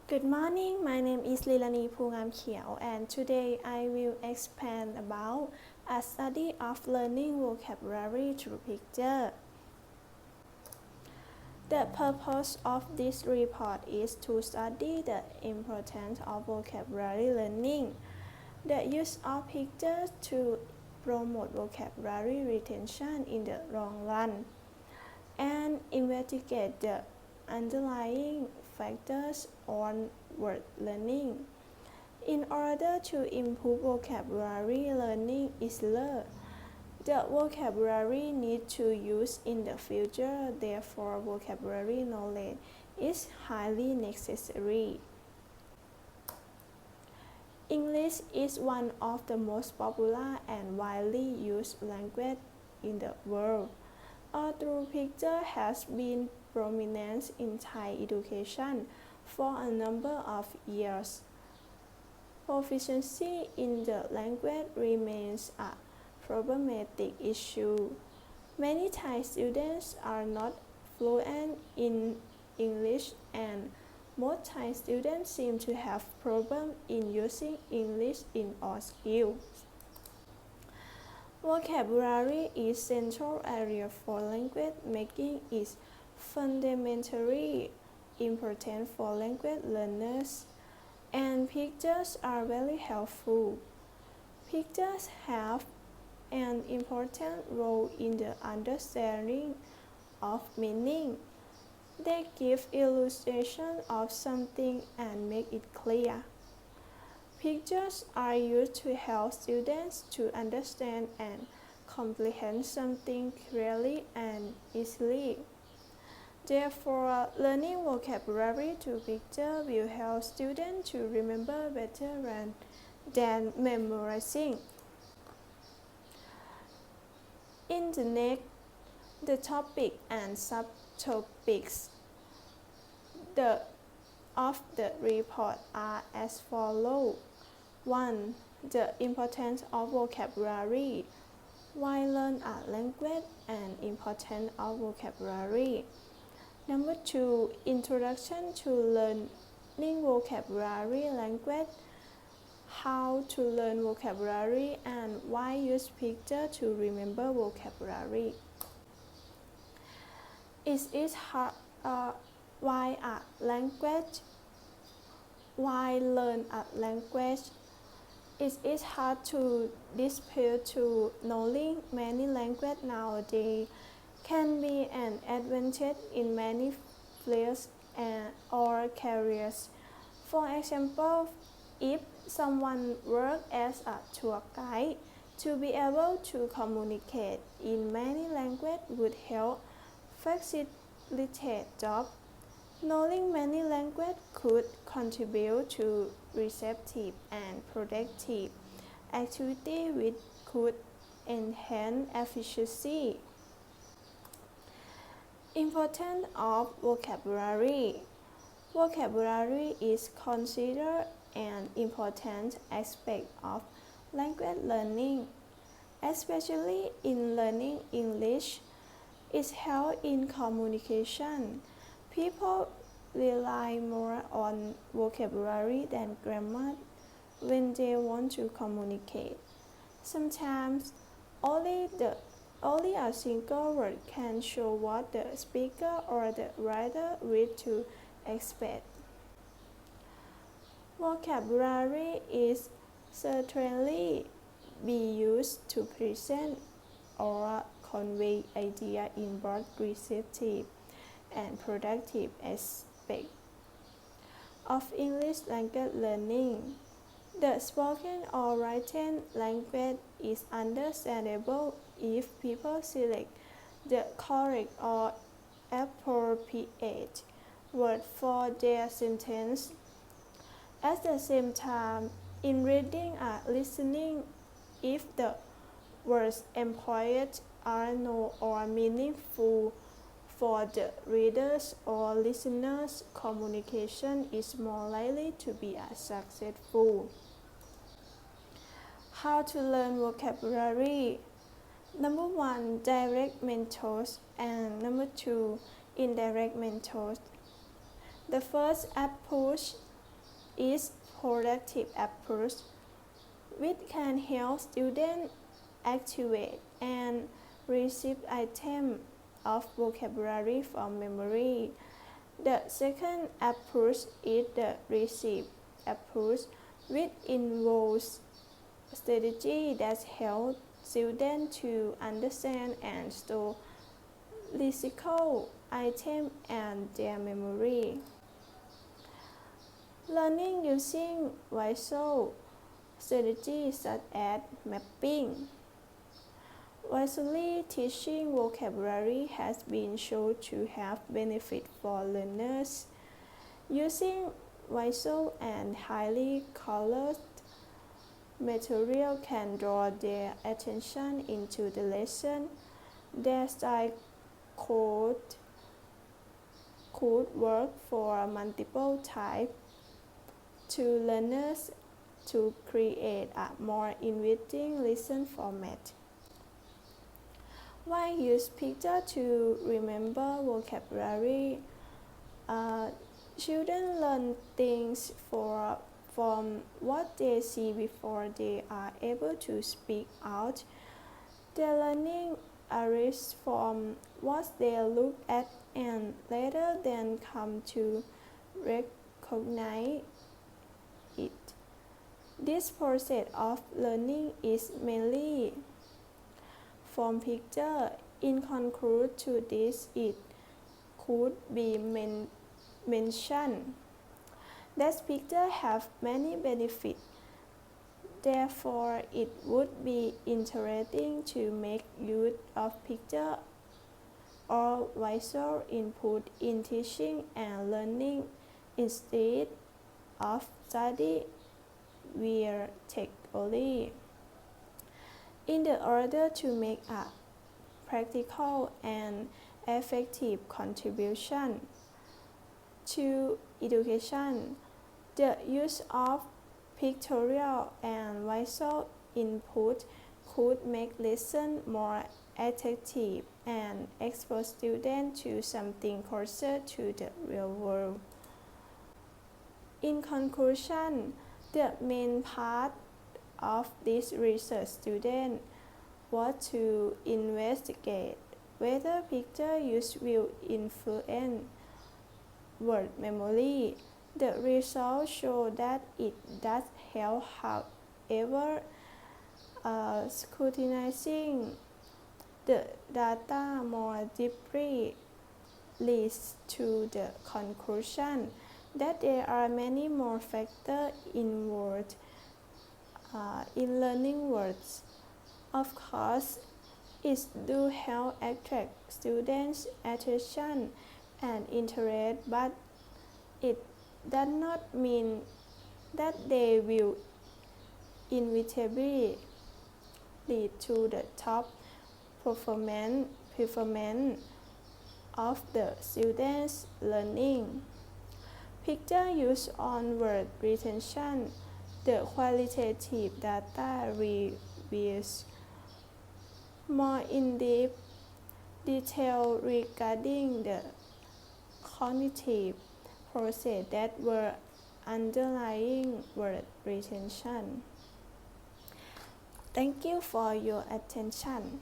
Good morning, my name is Lilani Pungam Khiao and today I will expand about a study of learning vocabulary through picture. The purpose of this report is to study the importance of vocabulary learning, the use of pictures to promote vocabulary retention in the long run, and investigate the underlying factors on word learning. In order to improve vocabulary learning is learned, the vocabulary need to use in the future, therefore vocabulary knowledge is highly necessary. English is one of the most popular and widely used language in the world. Through picture has been prominent in Thai education for a number of years. Proficiency in the language remains a problematic issue. Many Thai students are not fluent in English and most Thai students seem to have problems in using English in all skills. Vocabulary is central area for language making is fundamentally important for language learners, and pictures are very helpful. Pictures have an important role in the understanding of meaning. They give illustration of something and make it clear. Pictures are used to help students to understand and comprehend something clearly and easily. Therefore, learning vocabulary through picture will help students to remember better than memorizing. In the topic and subtopics of the report are as follows. 1. The importance of vocabulary. Why learn a language and importance of vocabulary. Number 2. Introduction to learning vocabulary language. How to learn vocabulary and why use picture to remember vocabulary. It is hard. Why a language? Why learn a language? It is hard to dispute to knowing many languages nowadays can be an advantage in many fields or careers. For example, if someone works as a tour guide, to be able to communicate in many languages would help facilitate jobs. Knowing many languages could contribute to receptive and productive activity which could enhance efficiency. Importance of vocabulary. Vocabulary is considered an important aspect of language learning, especially in learning English. It helps in communication. People rely more on vocabulary than grammar when they want to communicate. Sometimes only a single word can show what the speaker or the writer wish to express. Vocabulary is certainly be used to present or convey ideas in both receptive and productive aspects of English language learning. The spoken or written language is understandable if people select the correct or appropriate word for their sentence. At the same time, in reading or listening, if the words employed are no or meaningful for the readers or listeners, communication is more likely to be successful. How to learn vocabulary. Number 1. Direct methods and number 2. Indirect methods. The first approach is productive approach, which can help students activate and receive items of vocabulary from memory. The second approach is the receive approach, which involves strategy that help students to understand and store lexical items and their memory. Learning using visual strategies such as mapping. Visually teaching vocabulary has been shown to have benefit for learners. Using visual and highly colored material can draw their attention into the lesson. Their style could work for multiple types to learners to create a more inviting lesson format. Why use picture to remember vocabulary? Children learn things from what they see before they are able to speak out. Their learning arises from what they look at and later then come to recognize it. This process of learning is mainly from picture. In conclusion to this, it could be mentioned that pictures have many benefits. Therefore, it would be interesting to make use of picture or visual input in teaching and learning instead of study via text only. In order to make a practical and effective contribution to education, the use of pictorial and visual input could make lessons more attractive and expose students to something closer to the real world. In conclusion, the main part of this research student was to investigate whether picture use will influence word memory. The results show that it does help. However, scrutinizing the data more deeply leads to the conclusion that there are many more factors involved in learning words. Of course, it do help attract students' attention and interest, but it does not mean that they will inevitably lead to the top performance of the students' learning. Picture use on word retention. The qualitative data reveals more in-depth detail regarding the cognitive process that were underlying word retention. Thank you for your attention.